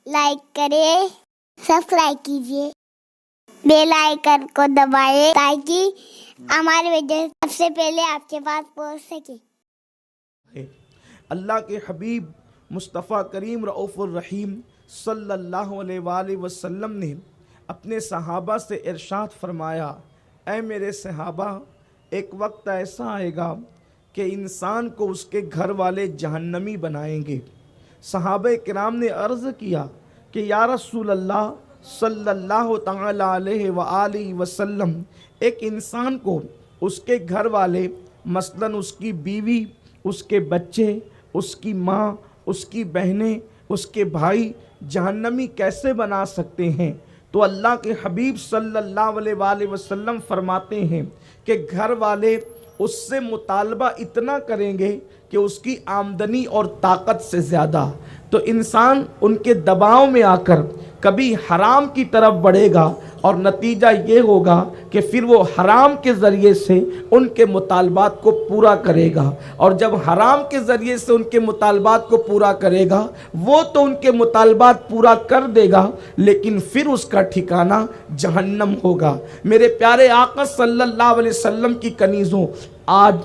Like کریں، subscribe کیجیے، bell icon کو دبائیں تاکہ ہماری ویڈیو سب سے پہلے آپ کے پاس پہنچ سکے۔ اللہ کے حبیب مصطفیٰ کریم رؤوف الرحیم صلی اللہ علیہ وآلہ وسلم نے اپنے صحابہ سے ارشاد فرمایا، اے میرے صحابہ، ایک وقت ایسا آئے گا کہ انسان کو اس کے گھر والے جہنمی بنائیں گے۔ صحابہ کرام نے عرض کیا کہ یا رسول اللہ صلی اللہ تعالی علیہ وآلہ وسلم، ایک انسان کو اس کے گھر والے مثلاً اس کی بیوی، اس کے بچے، اس کی ماں، اس کی بہنیں، اس کے بھائی جہنمی کیسے بنا سکتے ہیں؟ تو اللہ کے حبیب صلی اللہ علیہ وآلہ وسلم فرماتے ہیں کہ گھر والے اس سے مطالبہ اتنا کریں گے کہ اس کی آمدنی اور طاقت سے زیادہ، تو انسان ان کے دباؤ میں آ کر کبھی حرام کی طرف بڑھے گا، اور نتیجہ یہ ہوگا کہ پھر وہ حرام کے ذریعے سے ان کے مطالبات کو پورا کرے گا، اور جب حرام کے ذریعے سے ان کے مطالبات کو پورا کرے گا، وہ تو ان کے مطالبات پورا کر دے گا لیکن پھر اس کا ٹھکانہ جہنم ہوگا۔ میرے پیارے آقا صلی اللہ علیہ وسلم کی کنیزوں، آج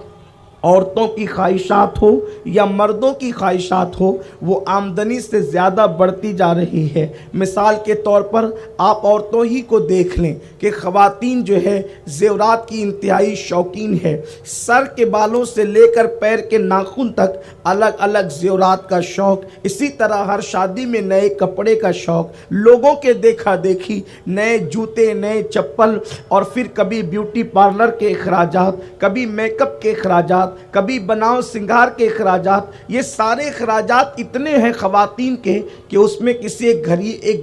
عورتوں کی خواہشات ہو یا مردوں کی خواہشات ہو، وہ آمدنی سے زیادہ بڑھتی جا رہی ہے۔ مثال کے طور پر آپ عورتوں ہی کو دیکھ لیں کہ خواتین جو ہے زیورات کی انتہائی شوقین ہے، سر کے بالوں سے لے کر پیر کے ناخن تک الگ الگ زیورات کا شوق، اسی طرح ہر شادی میں نئے کپڑے کا شوق، لوگوں کے دیکھا دیکھی نئے جوتے، نئے چپل، اور پھر کبھی بیوٹی پارلر کے اخراجات، کبھی میک اپ کے اخراجات، کبھی بناؤ سنگار کے اخراجات۔ یہ سارے اخراجات اتنے ہیں خواتین کے کہ اس میں کسی ایک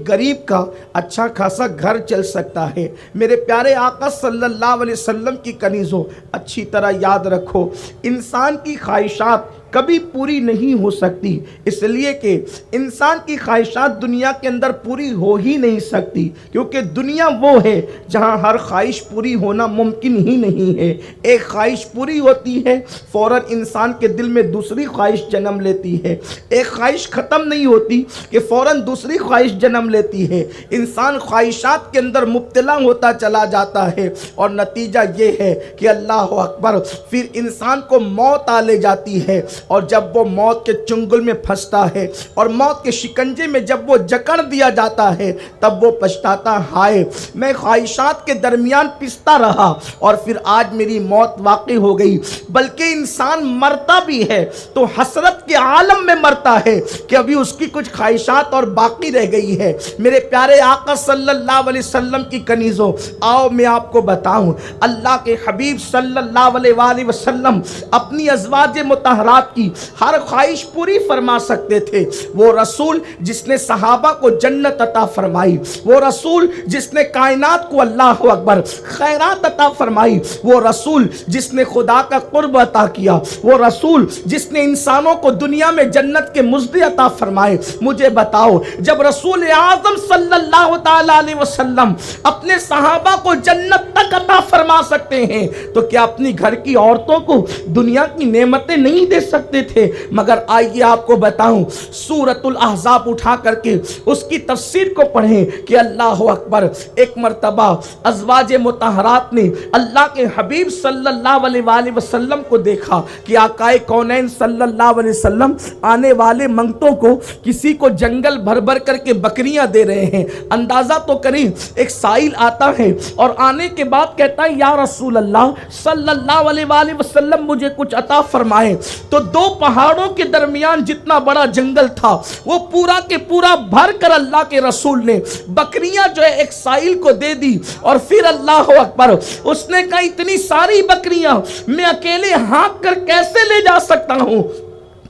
غریب کا اچھا خاصا گھر چل سکتا ہے۔ میرے پیارے آقا صلی اللہ علیہ وسلم کی کنیزوں، اچھی طرح یاد رکھو، انسان کی خواہشات کبھی پوری نہیں ہو سکتی، اس لیے کہ انسان کی خواہشات دنیا کے اندر پوری ہو ہی نہیں سکتی، کیونکہ دنیا وہ ہے جہاں ہر خواہش پوری ہونا ممکن ہی نہیں ہے۔ ایک خواہش پوری ہوتی ہے، فوراً انسان کے دل میں دوسری خواہش جنم لیتی ہے۔ ایک خواہش ختم نہیں ہوتی کہ فوراً دوسری خواہش جنم لیتی ہے۔ انسان خواہشات کے اندر مبتلا ہوتا چلا جاتا ہے، اور نتیجہ یہ ہے کہ اللہ اکبر، پھر انسان کو موت آ لے جاتی ہے، اور جب وہ موت کے چنگل میں پھنستا ہے اور موت کے شکنجے میں جب وہ جکڑ دیا جاتا ہے، تب وہ پچھتاتا، ہائے میں خواہشات کے درمیان پستا رہا اور پھر آج میری موت واقع ہو گئی۔ بلکہ انسان مرتا بھی ہے تو حسرت کے عالم میں مرتا ہے کہ ابھی اس کی کچھ خواہشات اور باقی رہ گئی ہے۔ میرے پیارے آقا صلی اللہ علیہ وسلم کی کنیزوں، آؤ میں آپ کو بتاؤں، اللہ کے حبیب صلی اللہ علیہ وآلہ وسلم اپنی ازواج مطہرات کی ہر خواہش پوری فرما سکتے تھے۔ وہ رسول جس نے صحابہ کو جنت عطا فرمائی، وہ رسول جس نے کائنات کو اللہ اکبر خیرات عطا فرمائی، وہ رسول جس نے خدا کا قرب عطا کیا، وہ رسول جس نے انسانوں کو دنیا میں جنت کے مزدے عطا فرمائے۔ مجھے بتاؤ، جب رسول اعظم صلی اللہ تعالی علیہ وسلم اپنے صحابہ کو جنت تک عطا فرما سکتے ہیں تو کیا اپنی گھر کی عورتوں کو دنیا کی نعمتیں نہیں دے سکتے تھے؟ مگر آئیے آپ کو بتاؤں، سورۃ الاحزاب اٹھا کر کے اس کی تفسیر کو پڑھیں کہ اللہ اکبر، ایک مرتبہ ازواج مطہرات نے اللہ کے حبیب صلی اللہ علیہ وآلہ وسلم کو دیکھا کہ آقائے کونین صلی اللہ علیہ وسلم آنے والے منگتوں کو کسی کو جنگل بھر بھر کر کے بکریاں دے رہے ہیں۔ اندازہ تو کریں، ایک سائل آتا ہے اور آنے کے بعد کہتا ہے یا رسول اللہ صلی اللہ علیہ وآلہ وسلم مجھے کچھ عطا فرمائے، تو دو پہاڑوں کے درمیان جتنا بڑا جنگل تھا وہ پورا کے پورا بھر کر اللہ کے رسول نے بکریاں جو ہے ایک سائل کو دے دی، اور پھر اللہ اکبر اس نے کہا اتنی ساری بکریاں میں اکیلے ہانک کر کیسے لے جا سکتا ہوں؟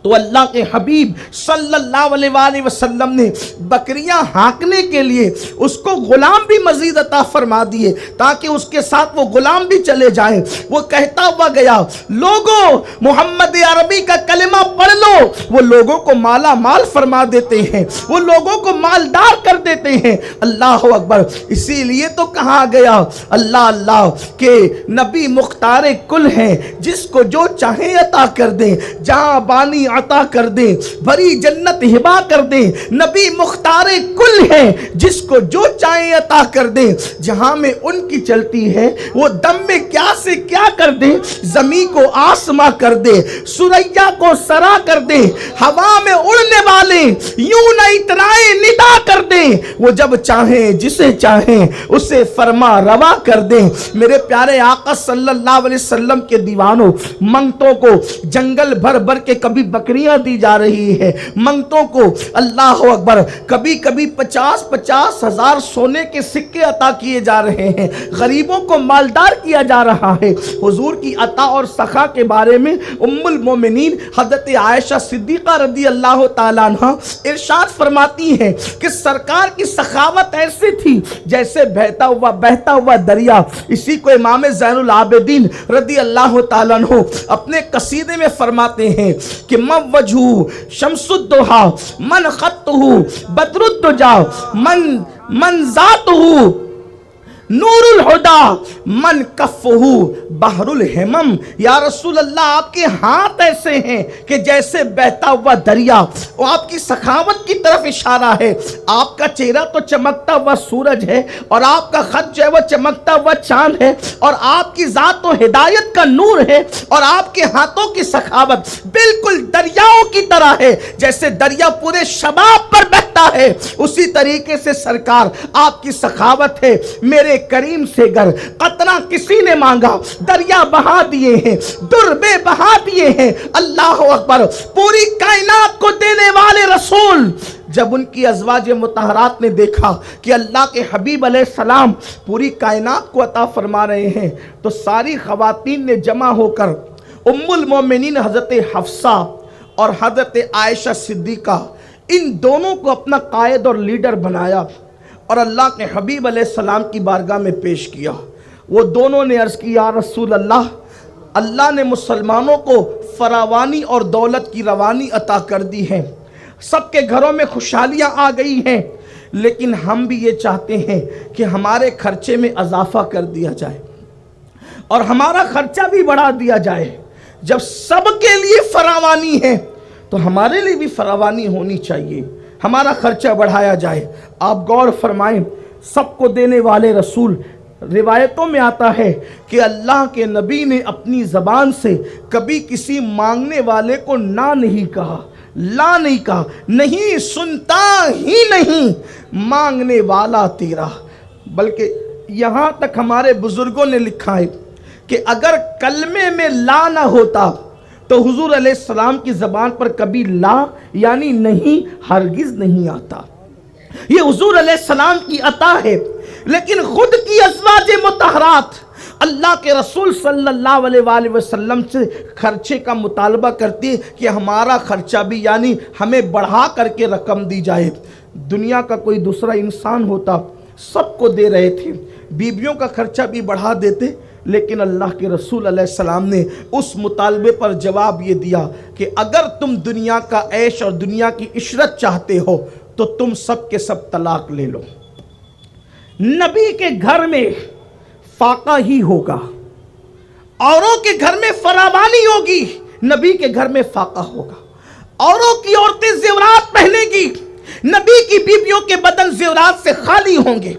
تو اللہ کے حبیب صلی اللہ علیہ وآلہ وسلم نے بکریاں ہانکنے کے لیے اس کو غلام بھی مزید عطا فرما دیے تاکہ اس کے ساتھ وہ غلام بھی چلے جائیں۔ وہ کہتا ہوا گیا، لوگوں محمد عربی کا کلمہ پڑھ لو، وہ لوگوں کو مالا مال فرما دیتے ہیں، وہ لوگوں کو مالدار کر دیتے ہیں۔ اللہ اکبر، اسی لیے تو کہا گیا اللہ اللہ کہ نبی مختار کل ہیں، جس کو جو چاہے عطا کر دیں، جہاں بانی عطا کر دیں، بھری جنت ہبا کر دیں۔ نبی مختار کل ہے، جس کو جو چاہیں عطا کر دیں۔ جہاں میں ان کی چلتی ہے وہ دم میں کیا سے کیا کر دے، زمین کو آسماں کر دے، سریا کو سرا کر دے، ہوا میں اڑنے والے یوں نہ اترائے ندا کر دیں۔ وہ جب چاہیں جسے چاہیں اسے فرما روا کر دیں۔ میرے پیارے آقا صلی اللہ علیہ وسلم کے دیوانوں، منگتوں کو جنگل بھر بھر کے کبھی بکریاں دی جا رہی ہے، منگتوں کو اللہ اکبر کبھی کبھی 50,000 ہزار سونے کے سکے عطا کیے جا رہے ہیں، غریبوں کو مالدار کیا جا رہا ہے۔ حضور کی عطا اور سخا کے بارے میں ام المومنین حضرت عائشہ صدیقہ رضی اللہ تعالیٰ عنہ ارشاد فرماتی ہیں کہ سرکار کی سخاوت ایسے تھی جیسے بہتا ہوا دریا۔ اسی کو امام زین العابدین رضی اللہ تعالیٰ عنہ اپنے قصیدے میں فرماتے ہیں کہ من وجہہ شمس الضحیٰ من خطہ بدر الدجا من ذاتہ نور الہدی من کفہ بحر الہمم۔ یا رسول اللہ آپ کے ہاتھ ایسے ہیں کہ جیسے بہتا ہوا دریا، وہ آپ کی سخاوت کی طرف اشارہ ہے۔ آپ کا چہرہ تو چمکتا ہوا سورج ہے، اور آپ کا خط جو ہے وہ چمکتا ہوا چاند ہے، اور آپ کی ذات تو ہدایت کا نور ہے، اور آپ کے ہاتھوں کی سخاوت بالکل دریاؤں کی طرح ہے۔ جیسے دریا پورے شباب پر بہتا ہے، اسی طریقے سے سرکار آپ کی سخاوت ہے۔ میرے کریم سے گر قطرہ کسی نے مانگا، دریا بہا دیے ہیں، در بے بہا دیے ہیں۔ اللہ اکبر، پوری کائنات کو دینے والے رسول۔ جب ان کی ازواج مطہرات نے دیکھا کہ اللہ کے حبیب علیہ السلام پوری کائنات کو عطا فرما رہے ہیں، تو ساری خواتین نے جمع ہو کر ام المومنین حضرت حفصہ اور حضرت عائشہ صدیقہ، ان دونوں کو اپنا قائد اور لیڈر بنایا اور اللہ کے حبیب علیہ السلام کی بارگاہ میں پیش کیا۔ وہ دونوں نے عرض کی، یا رسول اللہ، اللہ نے مسلمانوں کو فراوانی اور دولت کی روانی عطا کر دی ہے، سب کے گھروں میں خوشحالیاں آ گئی ہیں، لیکن ہم بھی یہ چاہتے ہیں کہ ہمارے خرچے میں اضافہ کر دیا جائے اور ہمارا خرچہ بھی بڑھا دیا جائے۔ جب سب کے لیے فراوانی ہے تو ہمارے لیے بھی فراوانی ہونی چاہیے، ہمارا خرچہ بڑھایا جائے۔ آپ غور فرمائیں، سب کو دینے والے رسول، روایتوں میں آتا ہے کہ اللہ کے نبی نے اپنی زبان سے کبھی کسی مانگنے والے کو نہ نہیں کہا، لا نہیں کہا، نہیں سنتا ہی نہیں مانگنے والا تیرا۔ بلکہ یہاں تک ہمارے بزرگوں نے لکھا ہے کہ اگر کلمے میں لا نہ ہوتا تو حضور علیہ السلام کی زبان پر کبھی لا یعنی نہیں ہرگز نہیں آتا۔ یہ حضور علیہ السلام کی عطا ہے، لیکن خود کی ازواج مطہرات اللہ کے رسول صلی اللہ علیہ وآلہ وسلم سے خرچے کا مطالبہ کرتی ہے کہ ہمارا خرچہ بھی یعنی ہمیں بڑھا کر کے رقم دی جائے۔ دنیا کا کوئی دوسرا انسان ہوتا سب کو دے رہے تھے، بیویوں کا خرچہ بھی بڑھا دیتے، لیکن اللہ کے رسول علیہ السلام نے اس مطالبے پر جواب یہ دیا کہ اگر تم دنیا کا عیش اور دنیا کی عشرت چاہتے ہو تو تم سب کے سب طلاق لے لو۔ نبی کے گھر میں فاقہ ہی ہوگا، اوروں کے گھر میں فراوانی ہوگی، نبی کے گھر میں فاقہ ہوگا۔ اوروں کی عورتیں زیورات پہنے گی، نبی کی بیویوں کے بدن زیورات سے خالی ہوں گے۔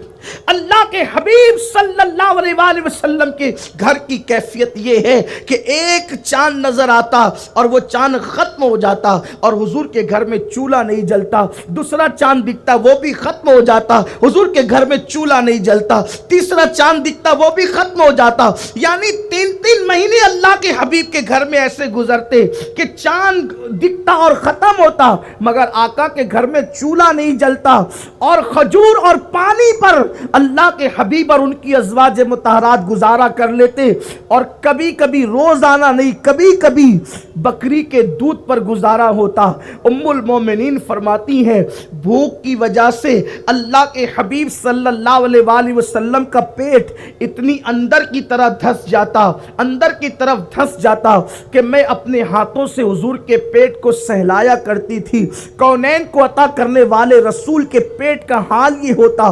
اللہ کے حبیب صلی اللہ علیہ وآلہ وسلم کے گھر کی کیفیت یہ ہے کہ ایک چاند نظر آتا اور وہ چاند ختم ہو جاتا، اور حضور کے گھر میں چولہا نہیں جلتا۔ دوسرا چاند دکھتا وہ بھی ختم ہو جاتا، حضور کے گھر میں چولہا نہیں جلتا۔ تیسرا چاند دکھتا وہ بھی ختم ہو جاتا۔ یعنی 3 مہینے اللہ کے حبیب کے گھر میں ایسے گزرتے کہ چاند دکھتا اور ختم ہوتا، مگر آقا کے گھر میں چولہا نہیں جلتا، اور کھجور اور پانی پر اللہ کے حبیب اور ان کی ازواج مطہرات گزارا کر لیتے، اور کبھی کبھی روزانہ نہیں، کبھی کبھی بکری کے دودھ پر گزارا ہوتا۔ ام المومنین فرماتی ہیں بھوک کی وجہ سے اللہ کے حبیب صلی اللہ علیہ وآلہ وسلم کا پیٹ اتنی اندر کی طرح دھس جاتا، اندر کی طرف دھس جاتا کہ میں اپنے ہاتھوں سے حضور کے پیٹ کو سہلایا کرتی تھی۔ کونین کو عطا کرنے والے رسول کے پیٹ کا حال یہ ہوتا۔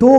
2